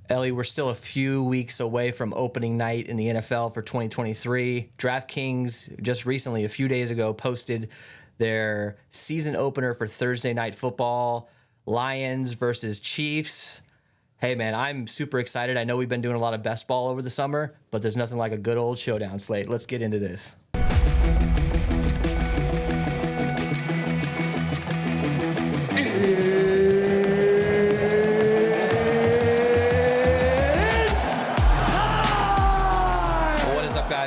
Ellie, we're still a few weeks away from opening night in the NFL for 2023. Draftkings just recently, a few days ago, posted their season opener for Thursday Night Football, Lions versus Chiefs. Hey, man, I'm super excited. I know we've been doing a lot of best ball over the summer, but there's nothing like a good old showdown slate. Let's get into this.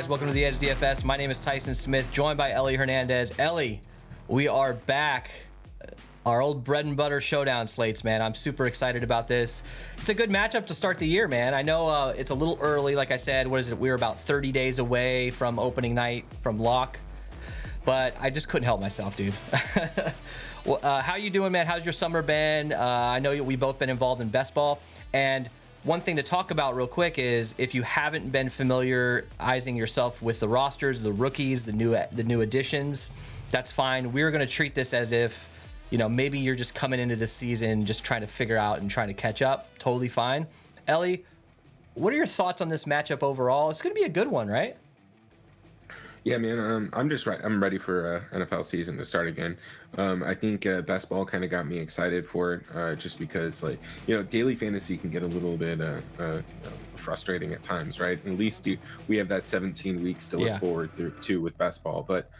Welcome to the Edge DFS. My name is Tyson Smith, joined by Ellie Hernandez. Ellie, we are back. Our old bread and butter showdown slates, man. I'm super excited about this. It's a good matchup to start the year, man. I know it's a little early, like I said. What is it? We're about 30 days away from opening night from lock, but I just couldn't help myself, dude. Well, how you doing, man? How's your summer been? I know we've both been involved in best ball, and one thing to talk about real quick is if you haven't been familiarizing yourself with the rosters, the rookies, the new additions, that's fine. We're going to treat this as if, maybe you're just coming into this season just trying to figure out and trying to catch up. Totally fine. Ellie, what are your thoughts on this matchup overall? It's going to be a good one, right? Yeah, man, I'm ready for NFL season to start again. I think best ball kind of got me excited for it, just because, daily fantasy can get a little bit frustrating at times, right? At least we have that 17 weeks to look forward to with best ball, but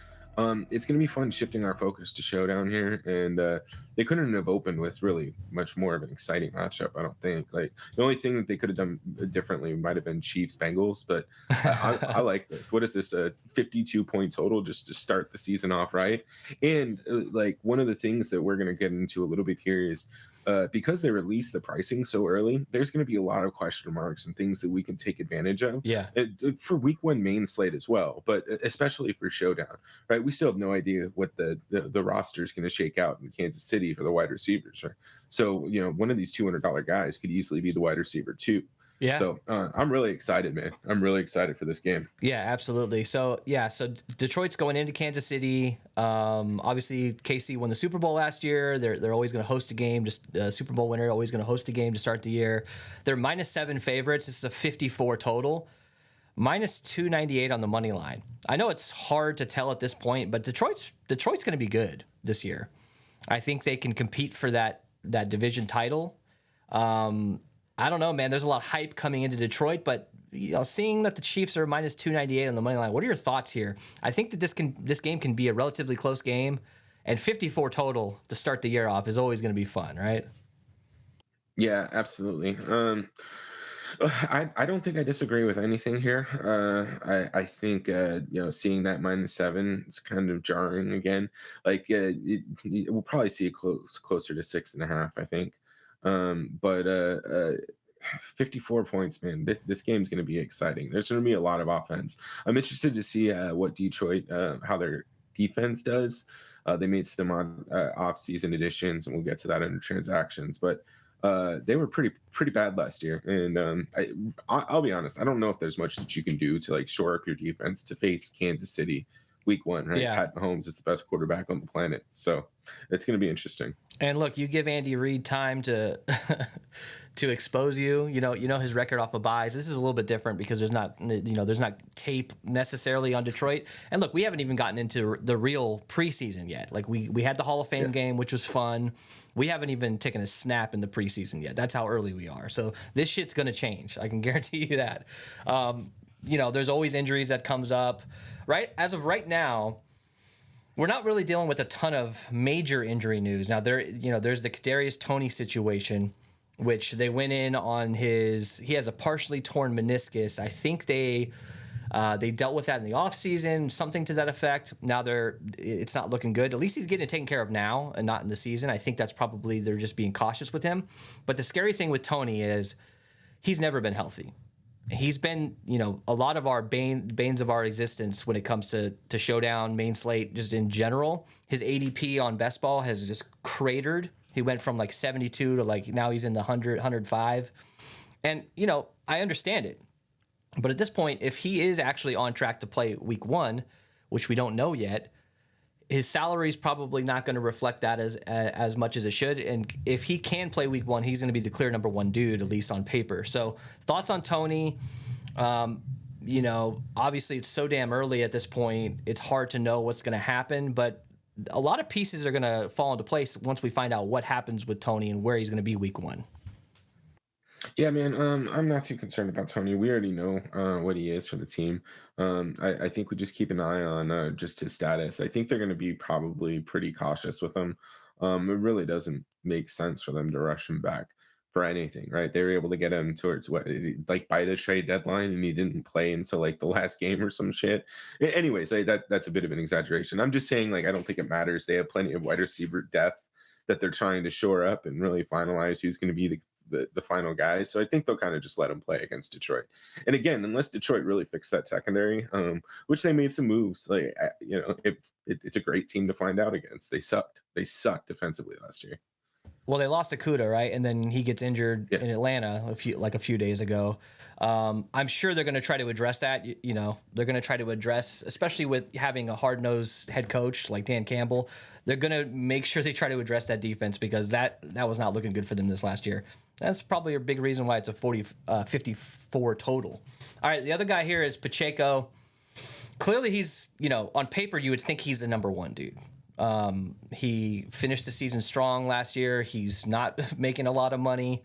it's going to be fun shifting our focus to showdown here, and they couldn't have opened with really much more of an exciting matchup, I don't think. Like, the only thing that they could have done differently might have been Chiefs Bengals, but I like this. What is this, a 52-point total just to start the season off right? And one of the things that we're going to get into a little bit here is because they released the pricing so early, there's going to be a lot of question marks and things that we can take advantage of. Yeah. For week one main slate as well, but especially for showdown, right? We still have no idea what the roster is going to shake out in Kansas City for the wide receivers, right? So, one of these $200 guys could easily be the wide receiver too. Yeah. So I'm really excited, man. I'm really excited for this game. Yeah, absolutely. So Detroit's going into Kansas City. Obviously, KC won the Super Bowl last year. They're always going to host a game. Just Super Bowl winner always going to host a game to start the year. They're -7 favorites. This is a 54 total. -298 on the money line. I know it's hard to tell at this point, but Detroit's going to be good this year. I think they can compete for that division title. I don't know, man. There's a lot of hype coming into Detroit, but seeing that the Chiefs are -298 on the money line, what are your thoughts here? I think that this game can be a relatively close game, and 54 total to start the year off is always going to be fun, right? Yeah, absolutely. I don't think I disagree with anything here. I think seeing that -7 is kind of jarring again. We'll probably see it closer to 6.5, I think. But 54 points, man. This game's going to be exciting. There's going to be a lot of offense. I'm interested to see what Detroit, how their defense does. They made some off-season additions, and we'll get to that in transactions. But they were pretty bad last year, and I'll be honest. I don't know if there's much that you can do to shore up your defense to face Kansas City week one, right? Yeah. Pat Mahomes is the best quarterback on the planet, so it's going to be interesting. And look, you give Andy Reid time to to expose you. You know his record off of buys. This is a little bit different because there's not tape necessarily on Detroit. And look, we haven't even gotten into the real preseason yet. Like we had the Hall of Fame game, which was fun. We haven't even taken a snap in the preseason yet. That's how early we are. So this shit's gonna change. I can guarantee you that. There's always injuries that comes up, right? As of right now, we're not really dealing with a ton of major injury news. Now there's the Kadarius Toney situation, which they went in on he has a partially torn meniscus. I think they dealt with that in the offseason, something to that effect. Now it's not looking good. At least he's getting it taken care of now and not in the season. I think that's probably they're just being cautious with him. But the scary thing with Toney is he's never been healthy. He's been, a lot of our banes of our existence when it comes to showdown, main slate, just in general. His ADP on best ball has just cratered. He went from 72 to now he's in the 100, 105. And, I understand it. But at this point, if he is actually on track to play week one, which we don't know yet, his salary is probably not going to reflect that as much as it should. And if he can play week one, he's going to be the clear number one dude, at least on paper. So thoughts on Tony? Obviously it's so damn early at this point. It's hard to know what's going to happen, but a lot of pieces are going to fall into place once we find out what happens with Tony and where he's going to be week one. Yeah, man. I'm not too concerned about Tony. We already know what he is for the team. I think we just keep an eye on just his status. I think they're going to be probably pretty cautious with him. It really doesn't make sense for them to rush him back for anything, right? They were able to get him towards like by the trade deadline, and he didn't play until like the last game or some shit. Anyways, that's a bit of an exaggeration. I'm just saying, like, I don't think it matters. They have plenty of wide receiver depth that they're trying to shore up and really finalize who's going to be the final guy. So I think they'll kind of just let him play against Detroit. And again, unless Detroit really fixed that secondary, which they made some moves, like it's a great team to find out against. They sucked. They sucked defensively last year. Well, they lost Akuda, right? And then he gets injured Yeah. in Atlanta a few days ago. I'm sure they're going to try to address that. They're going to try to address, especially with having a hard-nosed head coach like Dan Campbell. They're going to make sure they try to address that defense because that was not looking good for them this last year. That's probably a big reason why it's a 54 total. All right, the other guy here is Pacheco. Clearly, he's, on paper, you would think he's the number one dude. He finished the season strong last year. He's not making a lot of money,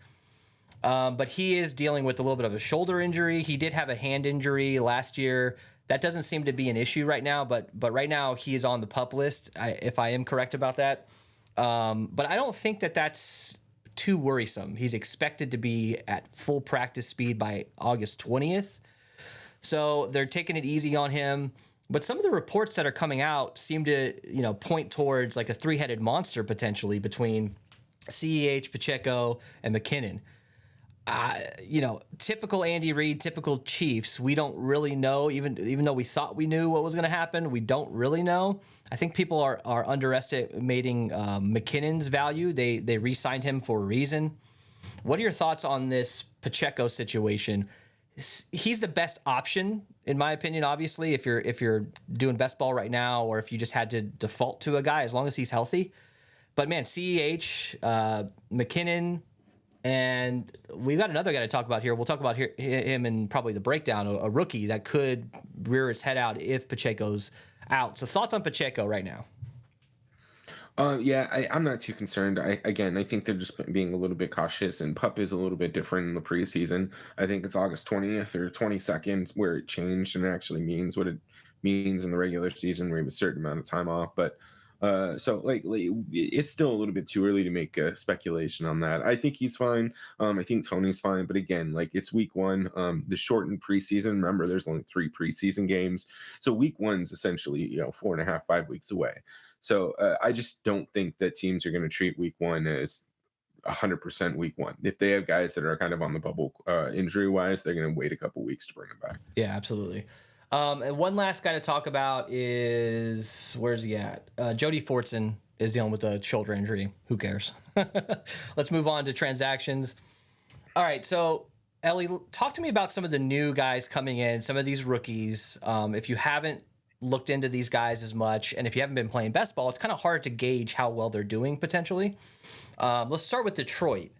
but he is dealing with a little bit of a shoulder injury. He did have a hand injury last year. That doesn't seem to be an issue right now, but right now he is on the PUP list, if I am correct about that. But I don't think that that's too worrisome. He's expected to be at full practice speed by August 20th. So they're taking it easy on him. But some of the reports that are coming out seem to, point towards like a three-headed monster potentially between CEH, Pacheco, and McKinnon. Typical Andy Reid, typical Chiefs. We don't really know, even though we thought we knew what was going to happen. We don't really know. I think people are underestimating McKinnon's value. They re-signed him for a reason. What are your thoughts on this Pacheco situation? He's the best option, in my opinion, obviously, if you're doing best ball right now, or if you just had to default to a guy, as long as he's healthy. But man, CEH, McKinnon, and we've got another guy to talk about here. We'll talk about him in probably the breakdown, a rookie that could rear his head out if Pacheco's out. So thoughts on Pacheco right now? I'm not too concerned. I think they're just being a little bit cautious, and PUP is a little bit different in the preseason. I think it's August 20th or 22nd where it changed and it actually means what it means in the regular season, where you have a certain amount of time off. But it's still a little bit too early to make a speculation on that. I think he's fine. I think Tony's fine. But again, like, it's week one. The shortened preseason. Remember, there's only 3 preseason games, so week one's essentially 4.5, 5 weeks away. So I just don't think that teams are going to treat week one as 100% week one. If they have guys that are kind of on the bubble injury wise, they're going to wait a couple weeks to bring them back. Yeah, absolutely. And one last guy to talk about is, where's he at? Jody Fortson is dealing with a shoulder injury. Who cares? Let's move on to transactions. All right, so Ellie, talk to me about some of the new guys coming in, some of these rookies. If you haven't looked into these guys as much, and if you haven't been playing best ball, it's kind of hard to gauge how well they're doing potentially. Let's start with Detroit.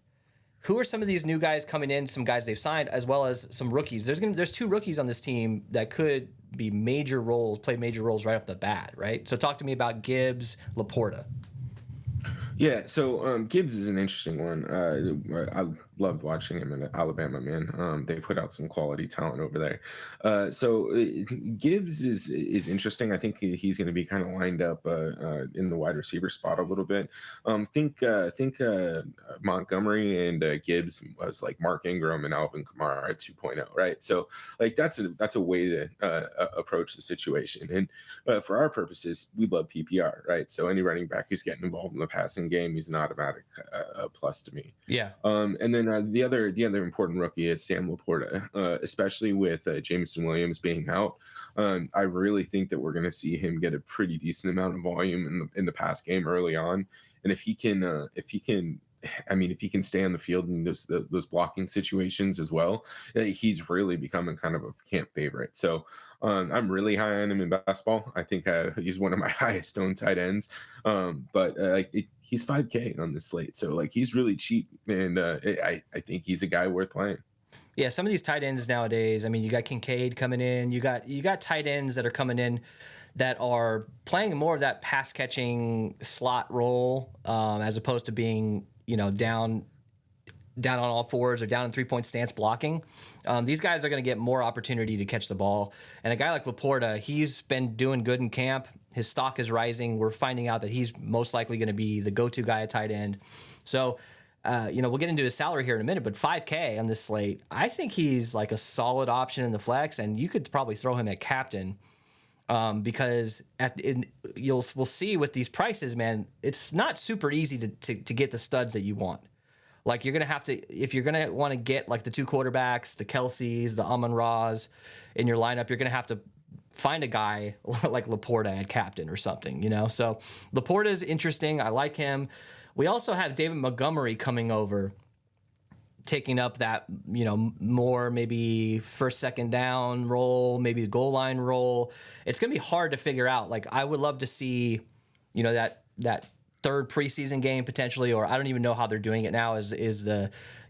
Who are some of these new guys coming in, some guys they've signed, as well as some rookies? There's 2 rookies on this team that could be play major roles right off the bat, right? So talk to me about Gibbs, Laporta. Yeah, so Gibbs is an interesting one. I loved watching him in Alabama, man. They put out some quality talent over there. Gibbs is interesting. I think he's going to be kind of lined up in the wide receiver spot a little bit. Think Montgomery and Gibbs was like Mark Ingram and Alvin Kamara 2.0, right? So like that's a way to approach the situation. And for our purposes, we love PPR, right? So any running back who's getting involved in the passing game, he's an automatic plus to me. Yeah. And then the other important rookie is Sam Laporta, especially with Jameson Williams being out. I really think that we're going to see him get a pretty decent amount of volume in the pass game early on. And if he can I mean, if he can stay on the field in those blocking situations as well, he's really becoming kind of a camp favorite. So I'm really high on him in basketball. I think he's one of my highest owned tight ends. But he's 5K on this slate, so like he's really cheap, and I think he's a guy worth playing. Yeah, some of these tight ends nowadays. I mean, you got Kincaid coming in. You got tight ends that are coming in that are playing more of that pass catching slot role, as opposed to being down on all fours or down in 3 point stance blocking. These guys are going to get more opportunity to catch the ball. And a guy like Laporta, he's been doing good in camp. His stock is rising. We're finding out that he's most likely going to be the go-to guy at tight end. So, we'll get into his salary here in a minute, but 5K on this slate, I think he's like a solid option in the flex, and you could probably throw him at captain, because we'll see with these prices, man, it's not super easy to get the studs that you want. Like you're gonna have to, if you're gonna want to get like the two quarterbacks, the Kelseys, the Amon-Ra's in your lineup, you're gonna have to find a guy like Laporta at captain or something. So Laporta is interesting. I like him. We also have David Montgomery coming over, taking up that more maybe first, second down role, maybe goal line role. It's gonna be hard to figure out. Like I would love to see, that third preseason game potentially, or I don't even know how they're doing it now. It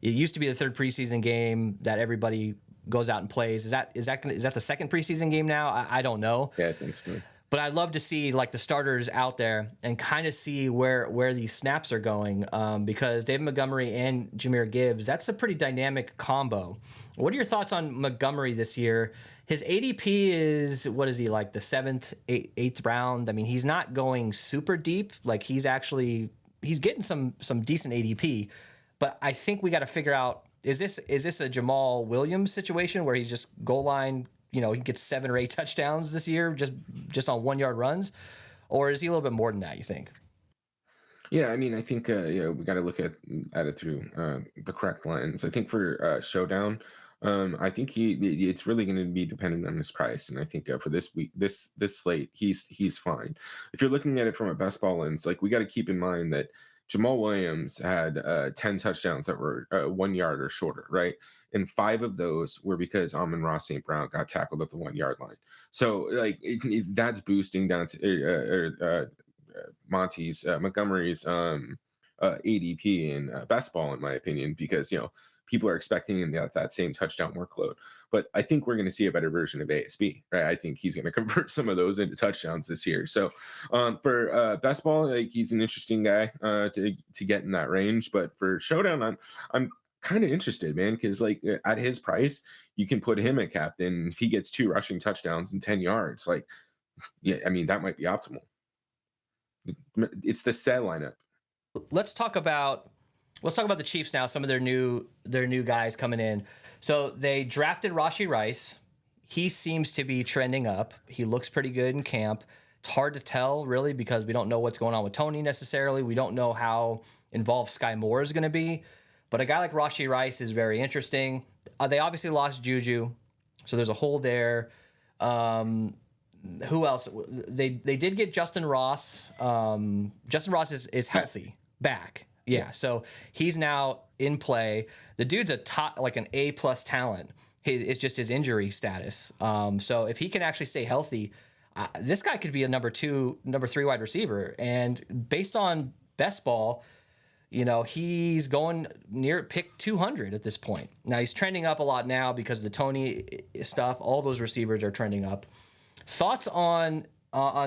used to be the third preseason game that everybody goes out and plays. Is that the second preseason game now? I don't know. Yeah, I think so. But I'd love to see like the starters out there and kind of see where these snaps are going, because David Montgomery and Jahmyr Gibbs, that's a pretty dynamic combo. What are your thoughts on Montgomery this year? His ADP is, what is he, like the seventh, eighth round? I mean, he's not going super deep. Like he's getting some decent ADP, but I think we got to figure out, is this a Jamal Williams situation where he's just goal line? He gets 7 or 8 touchdowns this year just on 1 yard runs, or is he a little bit more than that, you think? Yeah, I mean, I think we got to look at it through the correct lens. I think for Showdown, I think it's really going to be dependent on his price, and I think for this week, this slate, he's fine. If you're looking at it from a best ball lens, like we got to keep in mind that Jamal Williams had 10 touchdowns that were 1 yard or shorter, right? And 5 of those were because Amon-Ra St. Brown got tackled at the 1 yard line. So like that's boosting down to Montgomery's ADP in best ball, in my opinion, because people are expecting him to have that same touchdown workload. But I think we're going to see a better version of ASB, right? I think he's going to convert some of those into touchdowns this year. So for best ball, like, he's an interesting guy to get in that range. But for Showdown, I'm kind of interested, man, because like at his price, you can put him at captain. If he gets 2 rushing touchdowns and 10 yards, like, yeah, I mean, that might be optimal. It's the set lineup. Let's talk about the Chiefs now. Some of their new guys coming in. So they drafted Rashee Rice. He seems to be trending up. He looks pretty good in camp. It's hard to tell really because we don't know what's going on with Tony necessarily. We don't know how involved Sky Moore is going to be. But a guy like Rashee Rice is very interesting. They obviously lost Juju, so there's a hole there. Who else? They did get Justin Ross. Justin Ross is healthy back. Yeah, so he's now in play. The dude's a top, like an A+ talent. It's just his injury status. So if he can actually stay healthy, this guy could be a number 2, number 3 wide receiver. And based on best ball, he's going near pick 200 at this point. Now he's trending up a lot now because of the Tony stuff. All those receivers are trending up. Thoughts on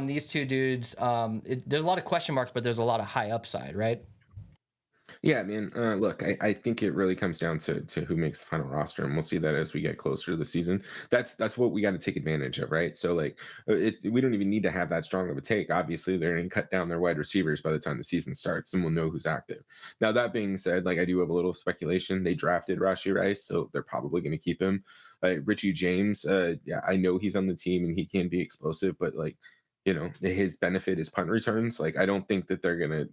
these two dudes? There's a lot of question marks, but there's a lot of high upside, right? Yeah, I mean, look, I think it really comes down to who makes the final roster, and we'll see that as we get closer to the season. That's what we got to take advantage of, right? So, like, we don't even need to have that strong of a take. Obviously, they're going to cut down their wide receivers by the time the season starts, and we'll know who's active. Now, that being said, like, I do have a little speculation. They drafted Rashee Rice, so they're probably going to keep him. Richie James, yeah, I know he's on the team and he can be explosive, but like, his benefit is punt returns. Like, I don't think that they're going to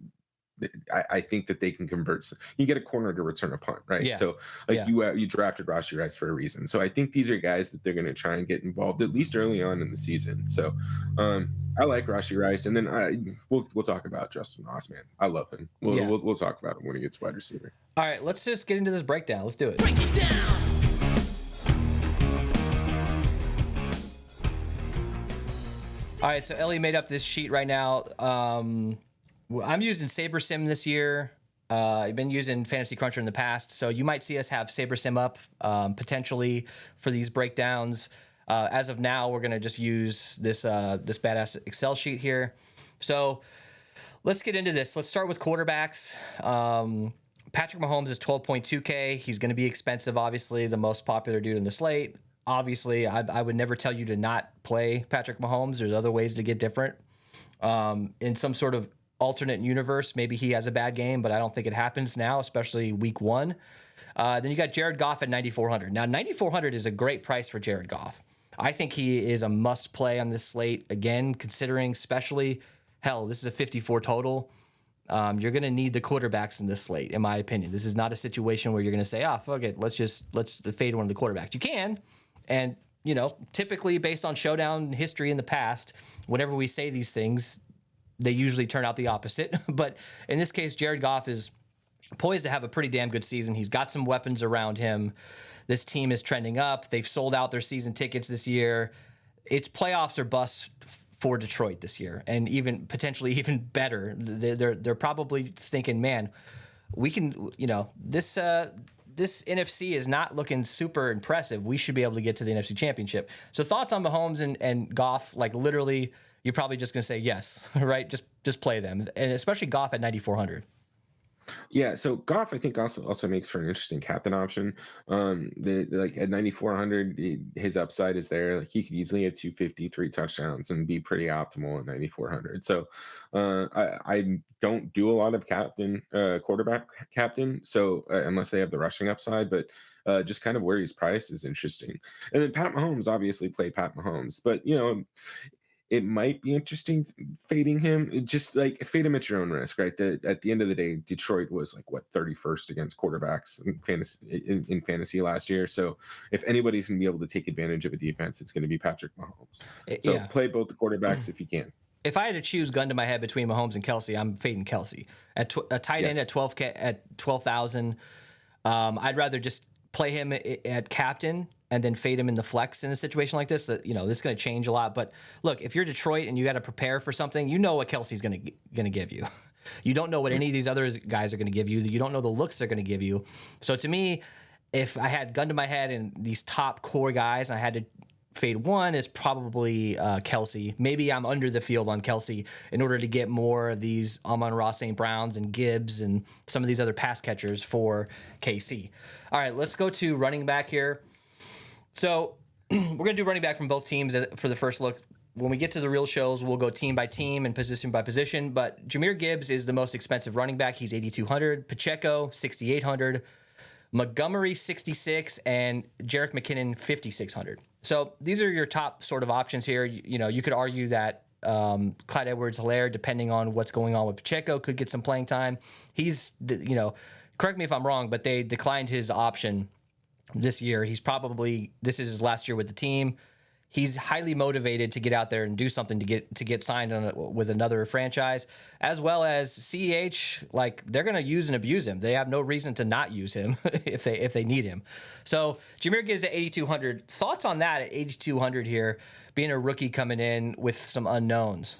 I think that they can convert. You get a corner to return a punt, right? Yeah. So like Yeah. you drafted Rashee Rice for a reason. So I think these are guys that they're going to try and get involved at least early on in the season. So I like Rashee Rice, and then we'll talk about Justin Ross, man. I love him. Yeah. We'll talk about him when he gets wide receiver. All right, let's just get into this breakdown. Let's do it. Break it down. All right, so Ellie made up this sheet right now. I'm using SaberSim this year. I've been using Fantasy Cruncher in the past, so you might see us have SaberSim up potentially for these breakdowns. As of now, we're gonna just use this badass Excel sheet here. So let's get into this. Let's start with quarterbacks. Patrick Mahomes is 12.2K. He's going to be expensive, obviously, the most popular dude in the slate. Obviously, I would never tell you to not play Patrick Mahomes. There's other ways to get different. In some sort of alternate universe, maybe he has a bad game, but I don't think it happens now, especially week 1. Then you got Jared Goff at 9,400. Now, 9,400 is a great price for Jared Goff. I think he is a must play on this slate, again, considering especially, hell, this is a 54 total. You're going to need the quarterbacks in this slate, in my opinion. This is not a situation where you're going to say, fuck it, let's fade one of the quarterbacks. You can, and, typically based on Showdown history in the past, whenever we say these things, they usually turn out the opposite. But in this case, Jared Goff is poised to have a pretty damn good season. He's got some weapons around him. This team is trending up. They've sold out their season tickets this year. It's playoffs or bust for Detroit this year, and even potentially even better. They're probably thinking, man, we can, this NFC is not looking super impressive. We should be able to get to the NFC Championship. So thoughts on Mahomes and Goff? Like literally, you're probably just gonna say yes, right? Just play them, and especially Goff at 9,400. Yeah, so Goff, I think also makes for an interesting captain option. Like at 9,400, his upside is there. Like he could easily have 250, 3 touchdowns, and be pretty optimal at 9,400. So I don't do a lot of quarterback captain. So unless they have the rushing upside, but just kind of where he's priced is interesting. And then Pat Mahomes, obviously play Pat Mahomes, but it might be interesting fading him. Just like fade him at your own risk, right? At the end of the day, Detroit was like 31st against quarterbacks in fantasy last year. So if anybody's gonna be able to take advantage of a defense, it's gonna be Patrick Mahomes. So play both the quarterbacks if you can. If I had to choose gun to my head between Mahomes and Kelsey, I'm fading Kelsey at a tight end at 12,000. I'd rather just play him at captain and then fade him in the flex in a situation like this. That it's going to change a lot. But look, if you're Detroit and you got to prepare for something, you know what Kelsey's going to give you. You don't know what any of these other guys are going to give you. You don't know the looks they're going to give you. So to me, if I had gun to my head and these top core guys, and I had to fade one, is probably Kelsey. Maybe I'm under the field on Kelsey in order to get more of these Amon-Ra St. Browns and Gibbs and some of these other pass catchers for KC. All right, let's go to running back here. So we're going to do running back from both teams for the first look. When we get to the real shows, we'll go team by team and position by position. But Jahmyr Gibbs is the most expensive running back. He's 8,200. Pacheco, 6,800. Montgomery, 66, and Jerick McKinnon, 5,600. So these are your top sort of options here. You could argue that Clyde Edwards-Helaire, depending on what's going on with Pacheco, could get some playing time. He's, correct me if I'm wrong, but they declined his option this year. This is his last year with the team. He's highly motivated to get out there and do something to get signed with another franchise, as well as CEH. Like they're going to use and abuse him. They have no reason to not use him if they need him. So Jahmyr Gibbs at 8,200. Thoughts on that at 8,200 here, being a rookie coming in with some unknowns?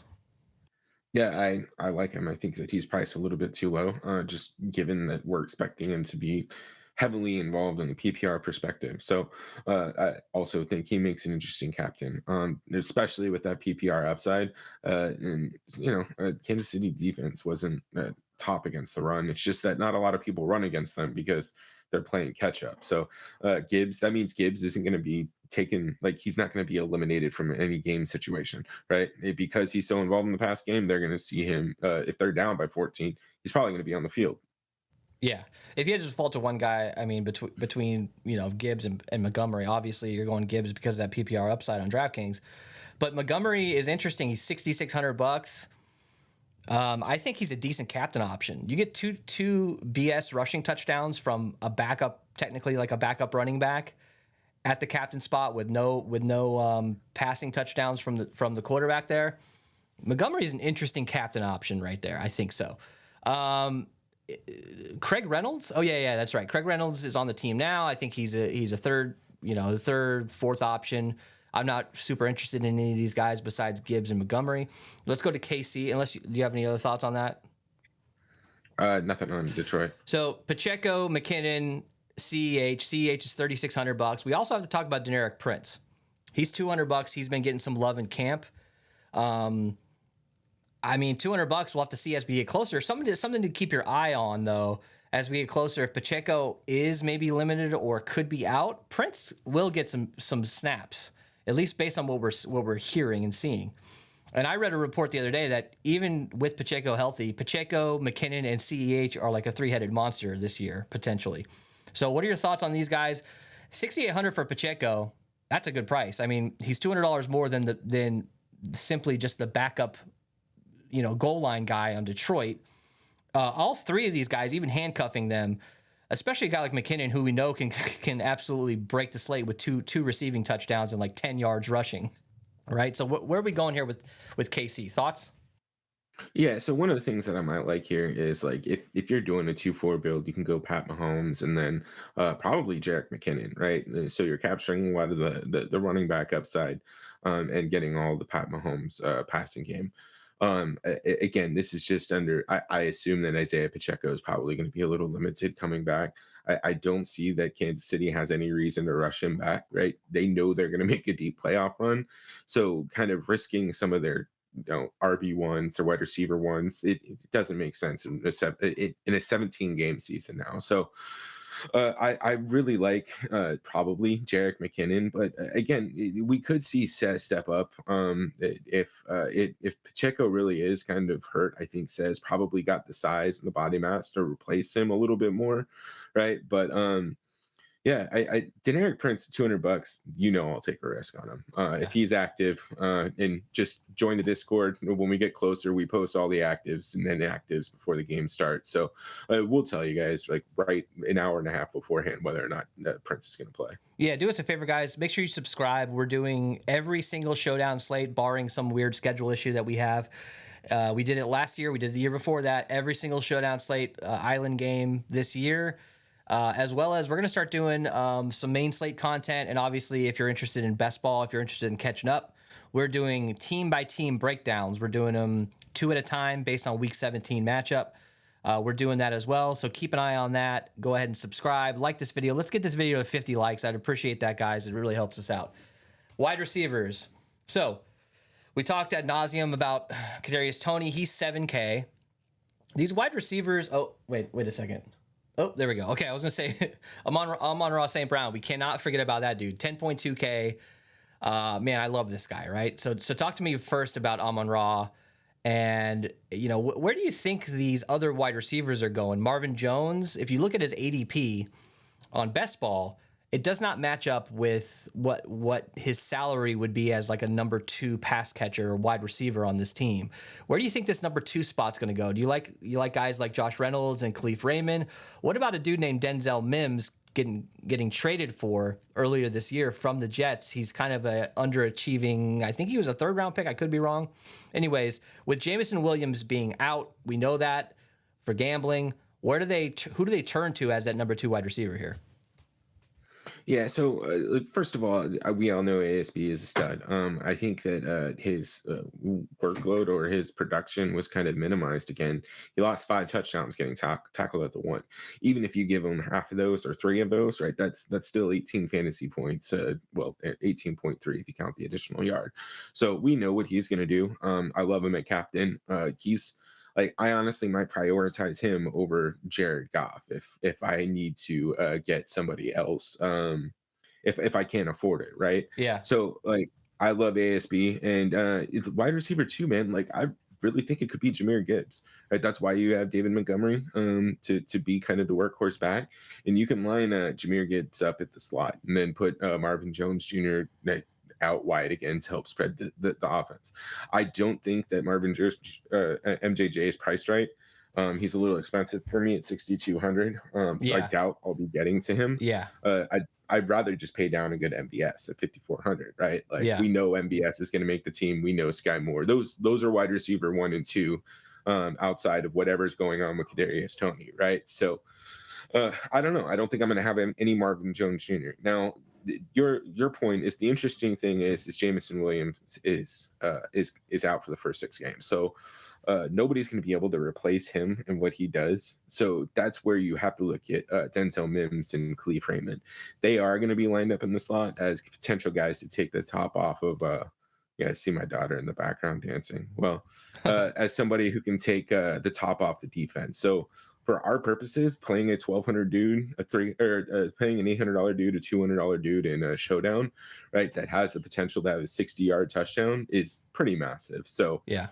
Yeah, I like him. I think that he's priced a little bit too low, just given that we're expecting him to be heavily involved in the PPR perspective. So I also think he makes an interesting captain, especially with that PPR upside. And Kansas City defense wasn't top against the run. It's just that not a lot of people run against them because they're playing catch up. So that means Gibbs isn't going to be taken, like he's not going to be eliminated from any game situation, right? Because he's so involved in the pass game, they're going to see him, if they're down by 14, he's probably going to be on the field. Yeah, if you had to default to one guy, I mean, between Gibbs and Montgomery, obviously you're going Gibbs because of that PPR upside on DraftKings. But Montgomery is interesting. He's $6,600. I think he's a decent captain option. You get two BS rushing touchdowns from a backup, technically like a backup running back at the captain spot with no passing touchdowns from the quarterback there. Montgomery's an interesting captain option right there. I think so. Craig Reynolds. Oh yeah, that's right. Craig Reynolds is on the team now. I think he's a third, fourth option. I'm not super interested in any of these guys besides Gibbs and Montgomery. Let's go to KC. Do you have any other thoughts on that? Nothing on Detroit. So Pacheco, McKinnon, CEH. CEH is $3,600. We also have to talk about Deneric Prince. He's $200. He's been getting some love in camp. I mean, $200. We'll have to see as we get closer. Something to keep your eye on, though, as we get closer. If Pacheco is maybe limited or could be out, Prince will get some snaps, at least based on what we're hearing and seeing. And I read a report the other day that even with Pacheco healthy, Pacheco, McKinnon, and CEH are like a three-headed monster this year, potentially. So what are your thoughts on these guys? $6,800 for Pacheco, that's a good price. I mean, he's $200 more than simply just the backup, goal line guy on Detroit. All three of these guys, even handcuffing them, especially a guy like McKinnon, who we know can absolutely break the slate with two receiving touchdowns and like 10 yards rushing. Right. So where are we going here with KC? Thoughts? Yeah, so one of the things that I might like here is like if you're doing a 2-4 build, you can go Pat Mahomes and then probably Jerick McKinnon, right? So you're capturing a lot of the running back upside and getting all the Pat Mahomes passing game. Again, this is just I assume that Isaiah Pacheco is probably going to be a little limited coming back. I don't see that Kansas City has any reason to rush him back, right? They know they're going to make a deep playoff run. So kind of risking some of their RB1s or wide receiver ones, it doesn't make sense in a 17 game season now. So I really like probably Jerick McKinnon, but again, we could see step up if Pacheco really is kind of hurt. I think Sez probably got the size and the body mass to replace him a little bit more, right? But yeah, I Deneric Prince $200. I'll take a risk on him if he's active. And just join the Discord. When we get closer, we post all the actives and then actives before the game starts. So we'll tell you guys like right an hour and a half beforehand whether or not Prince is going to play. Yeah, do us a favor, guys. Make sure you subscribe. We're doing every single Showdown slate, barring some weird schedule issue that we have. We did it last year. We did the year before that. Every single Showdown slate island game this year. As well as we're going to start doing some main slate content. And obviously, if you're interested in best ball, if you're interested in catching up, we're doing team-by-team breakdowns. We're doing them 2 at a time based on Week 17 matchup. We're doing that as well. So keep an eye on that. Go ahead and subscribe. Like this video. Let's get this video to 50 likes. I'd appreciate that, guys. It really helps us out. Wide receivers. So we talked ad nauseum about Kadarius Toney. He's $7K. These wide receivers. Oh, wait a second. Oh, there we go. Okay, I was going to say, Amon-Ra St. Brown. We cannot forget about that dude. 10.2K. Man, I love this guy, right? So talk to me first about Amon-Ra. And, where do you think these other wide receivers are going? Marvin Jones, if you look at his ADP on Best Ball, it does not match up with what his salary would be as like a number 2 pass catcher or wide receiver on this team. Where do you think this number 2 spot's going to go? Do you like guys like Josh Reynolds and Khalif Raymond? What about a dude named Denzel Mims getting traded for earlier this year from the Jets? He's kind of a underachieving. I think he was a 3rd round pick. I could be wrong. Anyways, with Jameson Williams being out, we know that for gambling. Who do they turn to as that number 2 wide receiver here? Yeah, so first of all, we all know ASB is a stud. I think that his workload or his production was kind of minimized again. He lost 5 touchdowns getting tackled at the 1. Even if you give him half of those or 3 of those, right, that's still 18 fantasy points. 18.3 if you count the additional yard. So we know what he's going to do. I love him at captain. He's like, I honestly might prioritize him over Jared Goff if I need to get somebody else, if I can't afford it, right? Yeah. So like, I love ASB and it's wide receiver too, man. Like I really think it could be Jahmyr Gibbs, right? That's why you have David Montgomery to be kind of the workhorse back, and you can line Jahmyr Gibbs up at the slot and then put Marvin Jones Jr. out wide again to help spread the offense. I don't think that MJJ is priced right. He's a little expensive for me at 6,200. So I Yeah. doubt I'll be getting to him. Yeah. I'd rather just pay down a good MBS at 5,400, right? Like Yeah. we know MBS is going to make the team. We know Sky Moore. Those are wide receiver 1 and 2, outside of whatever's going on with Kadarius Toney, right? So I don't know. I don't think I'm going to have any Marvin Jones Jr. Now, your point is the interesting thing is Jamison Williams is out for the first 6 games, so nobody's going to be able to replace him and what he does. So that's where you have to look at Denzel Mims and Khalif Raymond. They are going to be lined up in the slot as potential guys to take the top off of. Yeah, I see my daughter in the background dancing. Well, as somebody who can take the top off the defense. So for our purposes, playing a 1,200 dude, paying an $800 dude, a $200 dude in a showdown, right? That has the potential to have a 60-yard touchdown is pretty massive. So, Yeah.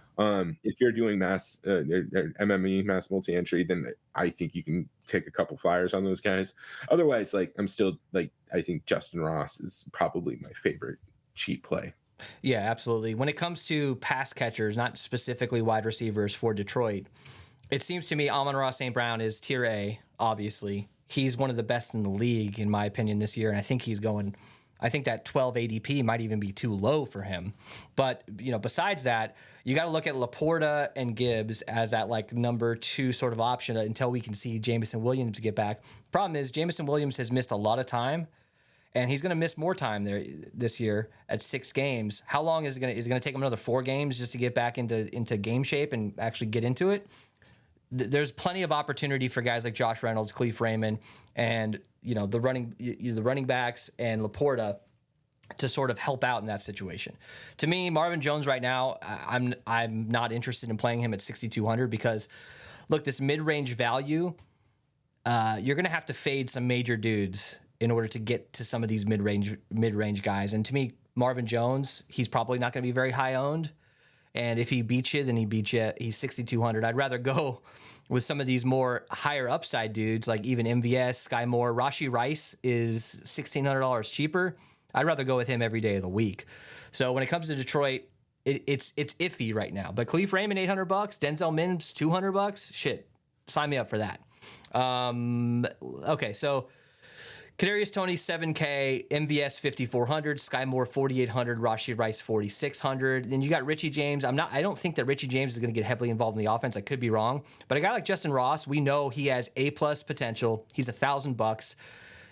if you're doing mass MME mass multi-entry, then I think you can take a couple flyers on those guys. Otherwise, like I think Justin Ross is probably my favorite cheap play. Yeah, absolutely. When it comes to pass catchers, not specifically wide receivers for Detroit, it seems to me Amon-Ra St. Brown is tier A, obviously. He's one of the best in the league, in my opinion, this year. And I think that 12 ADP might even be too low for him. But, besides that, you got to look at Laporta and Gibbs as that like number 2 sort of option until we can see Jamison Williams get back. Problem is Jamison Williams has missed a lot of time, and he's going to miss more time there this year at 6 games. How long is it going to take him another 4 games just to get back into game shape and actually get into it? There's plenty of opportunity for guys like Josh Reynolds, Khalif Raymond, and the running backs and Laporta to sort of help out in that situation. To me, Marvin Jones right now, I'm not interested in playing him at 6,200 because, look, this mid-range value, you're going to have to fade some major dudes in order to get to some of these mid-range guys. And to me, Marvin Jones, he's probably not going to be very high owned. And if he beats you, then he beats you. He's 6,200. I'd rather go with some of these more higher upside dudes, like even MVS, Sky Moore. Rashee Rice is $1,600 cheaper. I'd rather go with him every day of the week. So when it comes to Detroit, it's iffy right now. But Khalif Raymond, $800. Denzel Mims, $200. Shit, sign me up for that. Okay, so Kadarius Toney, $7K, MVS, $5,400, Sky Moore, $4,800, Rashee Rice, $4,600. Then you got Richie James. I don't think that Richie James is going to get heavily involved in the offense. I could be wrong. But a guy like Justin Ross, we know he has A+ potential. He's $1,000.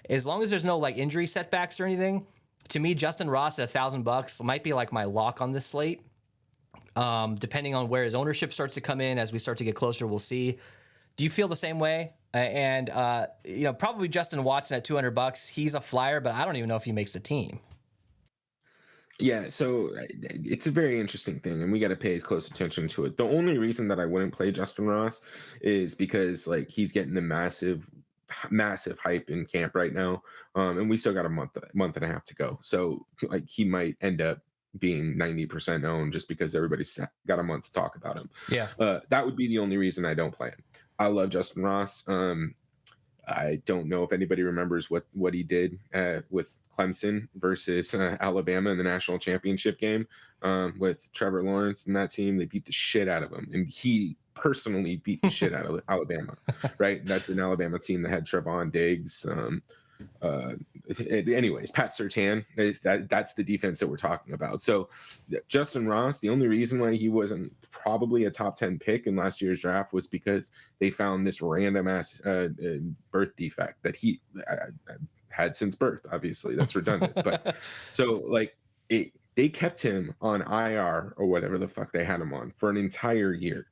As long as there's no like injury setbacks or anything, to me, Justin Ross at $1,000 might be like my lock on this slate. Depending on where his ownership starts to come in, as we start to get closer, we'll see. Do you feel the same way? And probably Justin Watson at $200. He's a flyer, but I don't even know if he makes the team. Yeah, so it's a very interesting thing, and we got to pay close attention to it. The only reason that I wouldn't play Justin Ross is because like he's getting the massive hype in camp right now, and we still got a month and a half to go. So like he might end up being 90% owned just because everybody's got a month to talk about him. Yeah, that would be the only reason I don't play him. I love Justin Ross. I don't know if anybody remembers what he did with Clemson versus Alabama in the national championship game with Trevor Lawrence and that team. They beat the shit out of him, and he personally beat the shit out of Alabama. Right? That's an Alabama team that had Trevon Diggs. Anyways, Pat Surtain, that's the defense that we're talking about. So Justin Ross, the only reason why he wasn't probably a top 10 pick in last year's draft was because they found this random ass birth defect that he had since birth. Obviously that's redundant, but so like they kept him on IR or whatever the fuck they had him on for an entire year,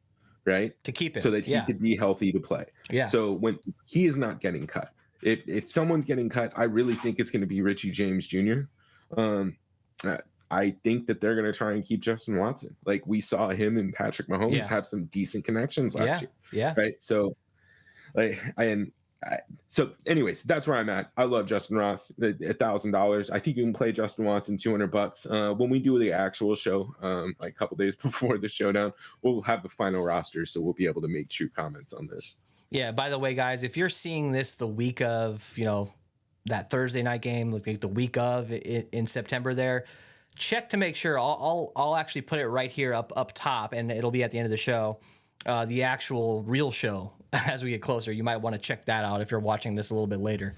right? To keep him so that he could be healthy to play. Yeah. So when he is not getting cut, if someone's getting cut, I really think it's going to be Richie James Jr. I think that they're going to try and keep Justin Watson. Like we saw him and Patrick Mahomes have some decent connections last year. Yeah. Right. So so anyways, that's where I'm at. I love Justin Ross at $1,000. I think you can play Justin Watson $200. When we do the actual show, like a couple days before the showdown, we'll have the final roster. So we'll be able to make true comments on this. Yeah, by the way, guys, if you're seeing this the week of, that Thursday night game, like the week of in September there, check to make sure. I'll actually put it right here up top, and it'll be at the end of the show. The actual real show as we get closer. You might want to check that out if you're watching this a little bit later.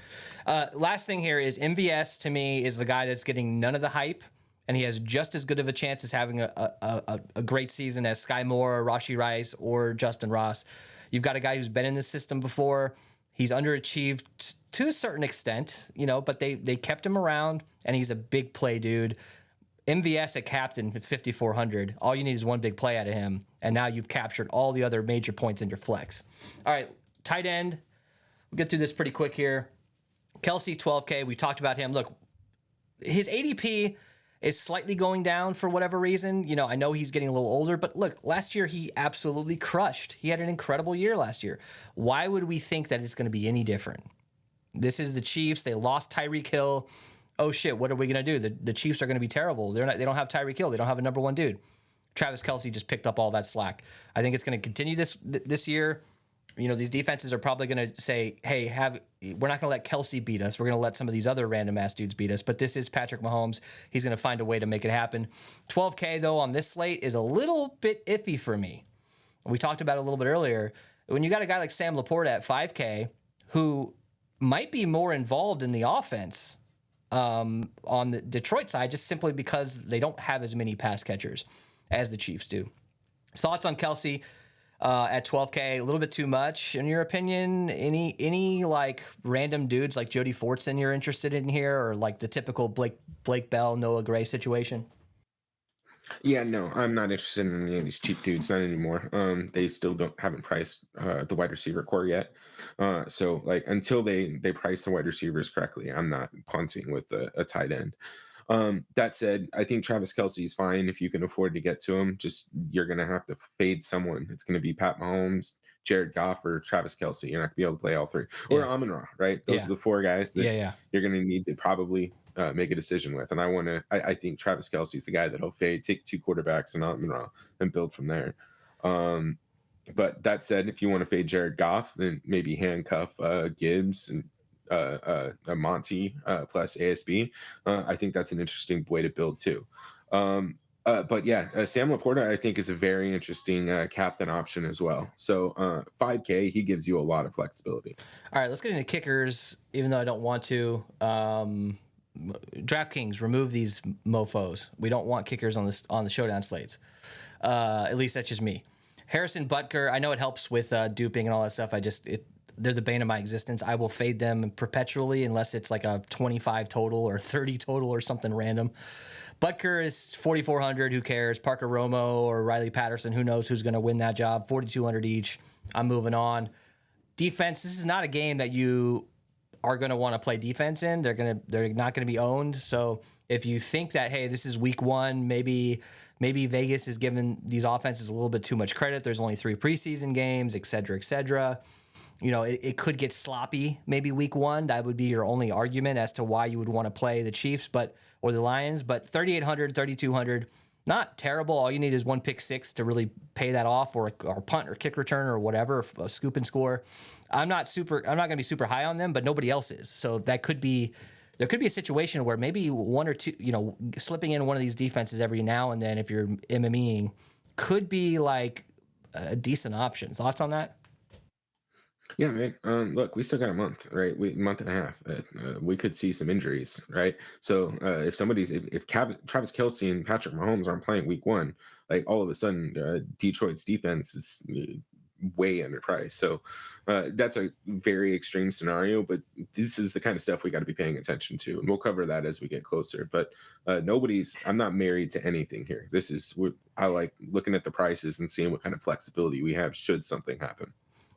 Last thing here is MVS, to me, is the guy that's getting none of the hype, and he has just as good of a chance as having a great season as Sky Moore, Rashee Rice, or Justin Ross. You've got a guy who's been in this system before. He's underachieved to a certain extent, but they kept him around, and he's a big play dude. MVS at captain at 5,400. All you need is one big play out of him, and now you've captured all the other major points in your flex. All right, tight end. We'll get through this pretty quick here. Kelsey, 12K. We talked about him. Look, his ADP is slightly going down for whatever reason. I know he's getting a little older, but look, last year he absolutely crushed. He had an incredible year last year. Why would we think that it's going to be any different? This is the Chiefs. They lost Tyreek Hill. Oh shit, what are we going to do? The Chiefs are going to be terrible. They don't have Tyreek Hill. They don't have a number one dude. Travis Kelce just picked up all that slack. I think it's going to continue this year. These defenses are probably going to say, hey, we're not going to let Kelce beat us. We're going to let some of these other random ass dudes beat us. But this is Patrick Mahomes. He's going to find a way to make it happen. 12K, though, on this slate is a little bit iffy for me. We talked about it a little bit earlier. When you got a guy like Sam Laporta at 5K, who might be more involved in the offense on the Detroit side, just simply because they don't have as many pass catchers as the Chiefs do. Thoughts on Kelce at 12K? A little bit too much, in your opinion? Any like random dudes like Jody Fortson you're interested in here, or like the typical Blake Bell, Noah Gray situation? Yeah, no, I'm not interested in any of these cheap dudes, not anymore. They still haven't priced the wide receiver core yet. So like until they price the wide receivers correctly, I'm not punting with a tight end. That said, I think Travis Kelce is fine if you can afford to get to him. Just you're gonna have to fade someone. It's gonna be Pat Mahomes, Jared Goff, or Travis Kelce. You're not gonna be able to play all three, or Amon-Ra, right? Those are the four guys that you're gonna need to probably make a decision with. And I think Travis Kelce is the guy that'll fade, take two quarterbacks and Amon-Ra and build from there. But that said, if you want to fade Jared Goff, then maybe handcuff Gibbs and Monty plus ASB. I think that's an interesting way to build too. But yeah, Sam Laporta, I think, is a very interesting captain option as well. So 5K, he gives you a lot of flexibility. All right, let's get into kickers, even though I don't want to. Draftkings, remove these mofos. We don't want kickers on the showdown slates. At least that's just me. Harrison Butker, I know it helps with duping and all that stuff. They're the bane of my existence. I will fade them perpetually unless it's like a 25 total or 30 total or something random. Butker is 4,400. Who cares? Parker Romo or Riley Patterson. Who knows who's going to win that job? 4,200 each. I'm moving on. Defense. This is not a game that you are going to want to play defense in. They're not going to be owned. So if you think that, hey, this is week one, maybe Vegas is giving these offenses a little bit too much credit. There's only 3 preseason games, et cetera, et cetera. It could get sloppy maybe week one. That would be your only argument as to why you would want to play the Chiefs or the Lions. But 3,800, 3,200, not terrible. All you need is one pick six to really pay that off, or punt or kick return or whatever, a scoop and score. I'm not going to be super high on them, but nobody else is. So there could be a situation where maybe one or two, slipping in one of these defenses every now and then, if you're MMEing, could be like a decent option. Thoughts on that? Yeah, man. Look, we still got a month, right? Month and a half. We could see some injuries, right? So if Travis Kelce and Patrick Mahomes aren't playing week one, like all of a sudden Detroit's defense is way underpriced. So that's a very extreme scenario, but this is the kind of stuff we got to be paying attention to, and we'll cover that as we get closer. But I'm not married to anything here. I like looking at the prices and seeing what kind of flexibility we have should something happen.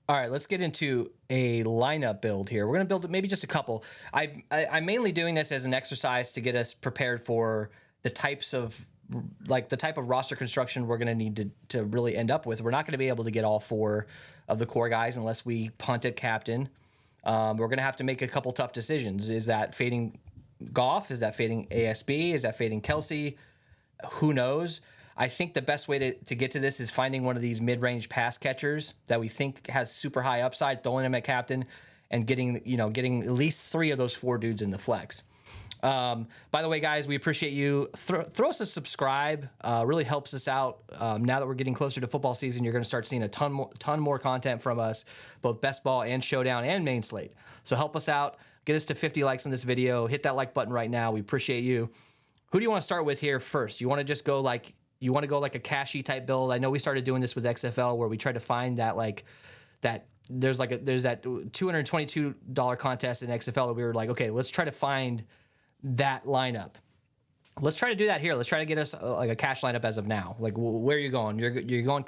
All right, let's get into a lineup build here. We're going to build maybe just a couple. I'm mainly doing this as an exercise to get us prepared for the type of roster construction we're going to need to really end up with. We're not going to be able to get all 4 of the core guys unless we punt at captain. We're going to have to make a couple tough decisions. Is that fading Goff? Is that fading ASB? Is that fading Kelce? Who knows? I think the best way to get to this is finding one of these mid-range pass catchers that we think has super high upside, throwing him at captain, and getting at least 3 of those 4 dudes in the flex. By the way, guys, we appreciate you. Throw us a subscribe. Really helps us out. Now that we're getting closer to football season, you're going to start seeing a ton more content from us, both best ball and showdown and main slate. So help us out. Get us to 50 likes on this video. Hit that like button right now. We appreciate you. Who do you want to start with here first? You want to just go like a cashy type build? I know we started doing this with XFL where we tried to find that there's that $222 contest in XFL that we were like, okay, let's try to find that lineup. Let's try to do that here. Let's try to get us like a cash lineup as of now. Like, where are you going? You're going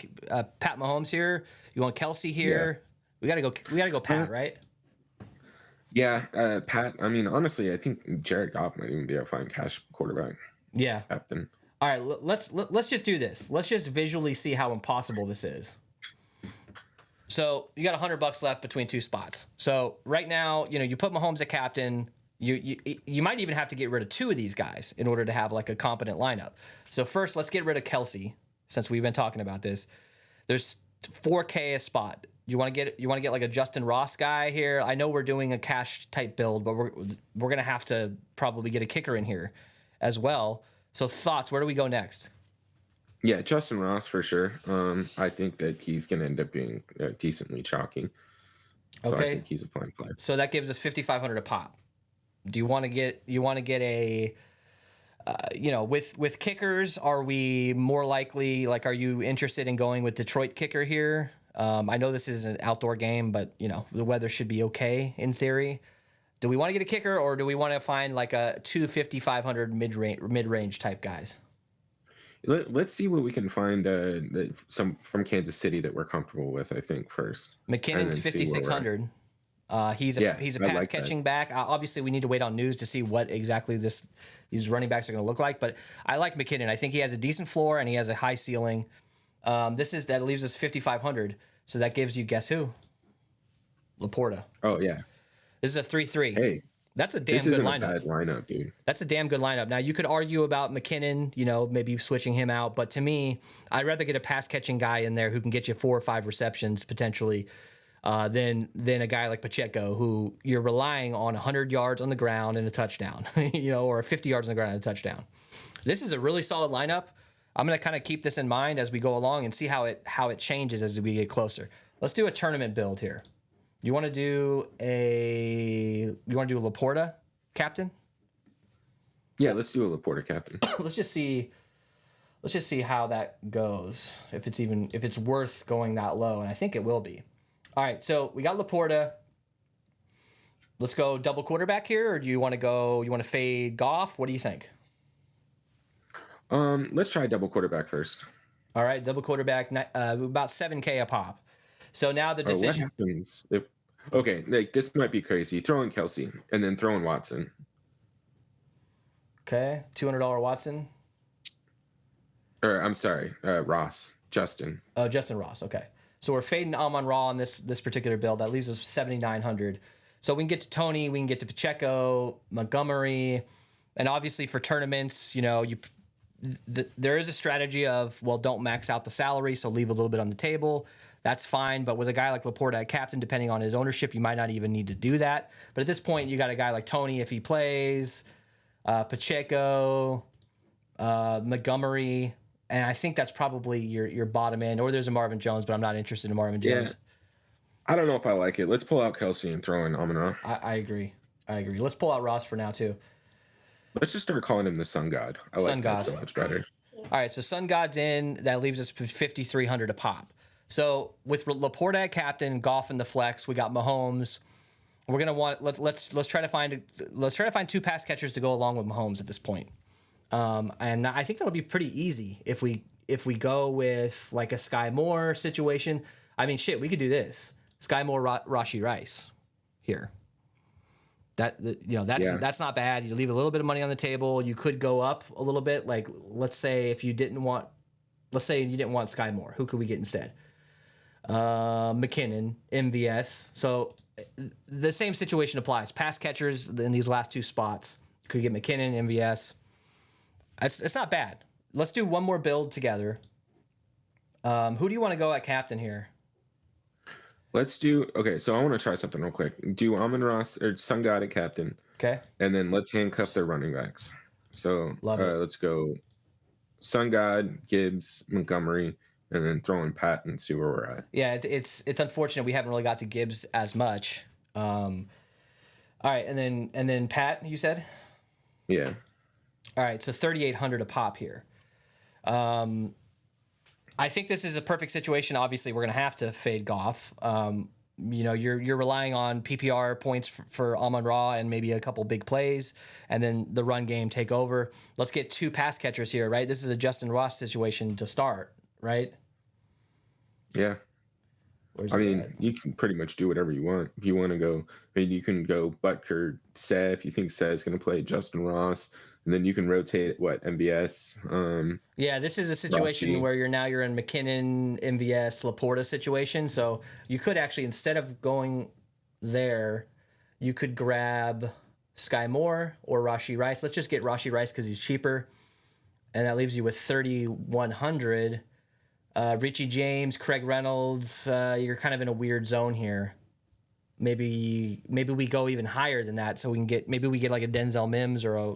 Pat Mahomes here. You going Kelsey here? Yeah. We gotta go Pat, right? Yeah, Pat. I mean, honestly, I think Jared Goff might even be a fine cash quarterback. Yeah. Captain. All right, let's just do this. Let's just visually see how impossible this is. So you got $100 left between two spots. So right now, you put Mahomes at captain. You might even have to get rid of two of these guys in order to have like a competent lineup. So first, let's get rid of Kelsey since we've been talking about this. There's $4K a spot. You want to get like a Justin Ross guy here. I know we're doing a cash type build, but we're gonna have to probably get a kicker in here as well. So thoughts? Where do we go next? Yeah, Justin Ross for sure. I think that he's gonna end up being decently chalky. So okay, I think he's a fine player. So that gives us 5,500 a pop. Do you want to get a with kickers, are we more likely, like, are you interested in going with Detroit kicker here? I know this is an outdoor game, but the weather should be okay in theory. Do we want to get a kicker, or do we want to find like a 5,500 mid-range type guys? Let's see what we can find some from Kansas City that we're comfortable with, I think, first. McKinnon's 5,600. He's a pass catching back. Obviously, we need to wait on news to see what exactly these running backs are going to look like. But I like McKinnon. I think he has a decent floor and he has a high ceiling. That leaves us 5,500. So that gives you, guess who? Laporta. Oh yeah. This is a 3-3. Hey, that's a damn good lineup. A bad lineup, dude. That's a damn good lineup. Now you could argue about McKinnon, maybe switching him out, but to me, I'd rather get a pass catching guy in there who can get you 4 or 5 receptions potentially. Than a guy like Pacheco, who you're relying on 100 yards on the ground and a touchdown, or 50 yards on the ground and a touchdown. This is a really solid lineup. I'm going to kind of keep this in mind as we go along and see how it changes as we get closer. Let's do a tournament build here. You want to do a Laporta captain? Yeah, let's do a Laporta captain. Let's just see how that goes. If it's worth going that low, and I think it will be. All right, so we got Laporta. Let's go double quarterback here, or do you want to fade Goff? What do you think? Let's try double quarterback first. All right, double quarterback, about 7K a pop. So now the decision. What happens if? Okay, like this might be crazy. Throw in Kelsey and then throw in Watson. Okay, $200 Watson. Or I'm sorry, Ross, Justin. Oh, Justin Ross. Okay. So we're fading Amon-Ra on this particular build. That leaves us 7,900. So we can get to Tony, we can get to Pacheco, Montgomery, and obviously for tournaments, there is a strategy of, well, don't max out the salary, so leave a little bit on the table. That's fine, but with a guy like Laporta at captain, depending on his ownership, you might not even need to do that. But at this point, you got a guy like Tony if he plays, Pacheco, Montgomery. And I think that's probably your bottom end. Or there's a Marvin Jones, but I'm not interested in Marvin Jones. Yeah. I don't know if I like it. Let's pull out Kelsey and throw in Amon-Ra. I agree. Let's pull out Ross for now, too. Let's just start calling him the Sun God. I like that so much better. All right, so Sun God's in. That leaves us 5,300 a pop. So with Laporta at captain, Goff in the flex, we got Mahomes. We're gonna want let's try to find 2 pass catchers to go along with Mahomes at this point. And I think that'll be pretty easy if we go with like a Sky Moore situation. I mean, shit, we could do this. Sky Moore, Rashi Rice here. That's not bad. You leave a little bit of money on the table. You could go up a little bit. Like, let's say you didn't want Sky Moore. Who could we get instead? McKinnon, MVS. So the same situation applies. Pass catchers in these last 2 spots. You could get McKinnon, MVS. It's not bad. Let's do one more build together. Who do you want to go at captain here? Let's do okay. So I want to try something real quick. Do Amon Ross or Sun God at captain, Okay. and then let's handcuff their running backs. So Love it. let's go Sun God, Gibbs, Montgomery, and then throw in Pat and see where we're at. Yeah, it's unfortunate we haven't really got to Gibbs as much. All right, and then Pat, you said? Yeah. All right, so 3,800 a pop here. I think this is a perfect situation. Obviously, we're going to have to fade Goff. You're relying on PPR points for Amon-Ra and maybe a couple big plays, and then the run game take over. Let's get 2 pass catchers here, right? This is a Justin Ross situation to start, right? Yeah. Where's I he mean, at? you can pretty much do whatever you want. If you want to go, maybe you can go Butker, Seth. If you think Seth's going to play Justin Ross, and then you can rotate MBS. Yeah, this is a situation Rossi. where you're in McKinnon, MVS, Laporta situation. So you could actually, instead of going there, you could grab Sky Moore or Rashi Rice. Let's just get Rashi Rice because he's cheaper, and that leaves you with 3,100. Richie James, Craig Reynolds. You're kind of in a weird zone here. Maybe we go even higher than that, so we get like a Denzel Mims or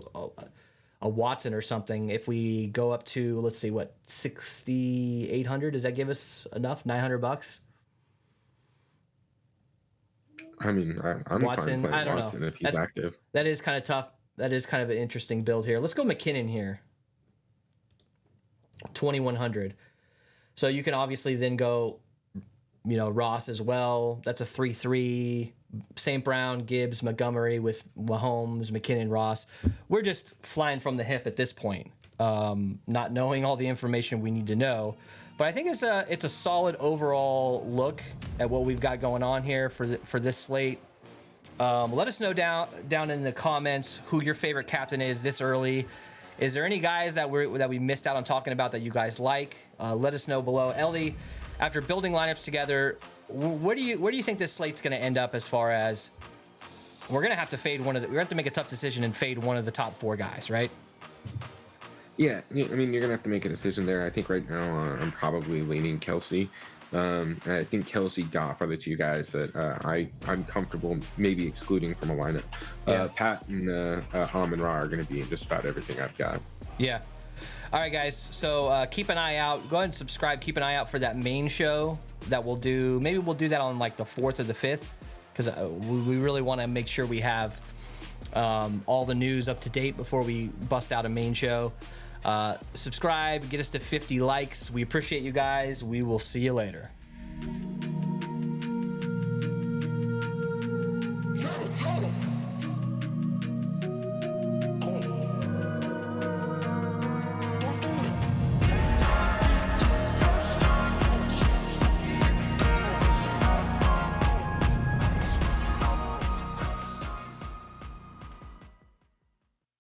a Watson or something. If we go up to, let's see, what, 6,800, does that give us enough? $900? I mean, I'm Watson, fine I playing don't Watson know. if he's active. That is kind of tough. That is kind of an interesting build here. Let's go McKinnon here. 2,100. So you can obviously then go, Ross as well. That's a 3-3. St. Brown, Gibbs, Montgomery with Mahomes, McKinnon, Ross. We're just flying from the hip at this point, not knowing all the information we need to know. But I think it's a solid overall look at what we've got going on here for this slate. Let us know down in the comments who your favorite captain is this early. Is there any guys that we missed out on talking about that you guys like? Let us know below. Ellie, after building lineups together, where do you think this slate's going to end up as far as we're going to have to fade we're going to have to make a tough decision and fade one of the top 4 guys, right? Yeah, I mean, you're gonna have to make a decision there. I think right now I'm probably leaning Kelsey. I think Kelsey, Goff are the 2 guys that I'm comfortable maybe excluding from a lineup. Yeah. Pat and Amon-Ra are going to be in just about everything I've got. Yeah. All right, guys. So keep an eye out. Go ahead and subscribe. Keep an eye out for that main show that we'll do. Maybe we'll do that on like the 4th or the 5th because we really want to make sure we have all the news up to date before we bust out a main show. Subscribe. Get us to 50 likes. We appreciate you guys. We will see you later.